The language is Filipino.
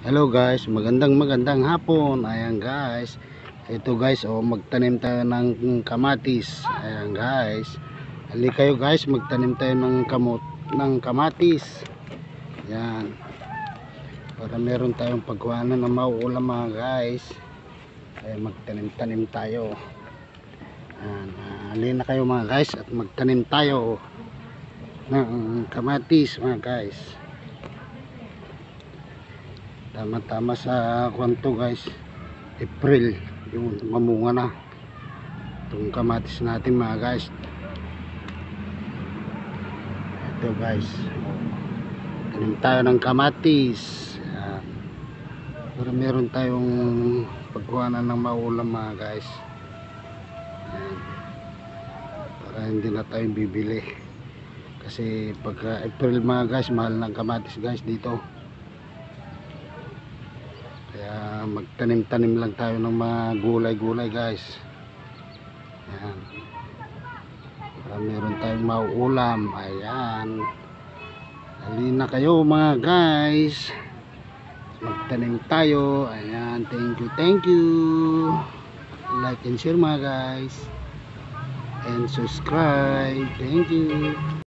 Hello guys, magandang hapon. Ayan guys. Ito guys, magtanim tayo ng kamatis. Ayan guys. Ali kayo guys, magtanim tayo ng kamatis. Ayan. Para meron tayong pagkuhanan na mauulam mga guys. Ayan, magtanim-tanim tayo. Ayan. Ali na kayo mga guys at magtanim tayo ng kamatis mga guys. Tama-tama sa kwanto guys, April yung mamunga na itong kamatis natin mga guys. Ito guys, tanim tayo ng kamatis. Ayan. Pero meron tayong pagkuhanan ng maulam mga guys. Ayan. Para hindi na tayong bibili kasi pagka April mga guys, mahal ng kamatis guys dito. Kaya magtanim-tanim lang tayo ng mga gulay-gulay guys. Ayan. Para meron tayong mauulam. Ayan. Dali na kayo mga guys. Magtanim tayo. Ayan. Thank you. Like and share mga guys. And subscribe. Thank you.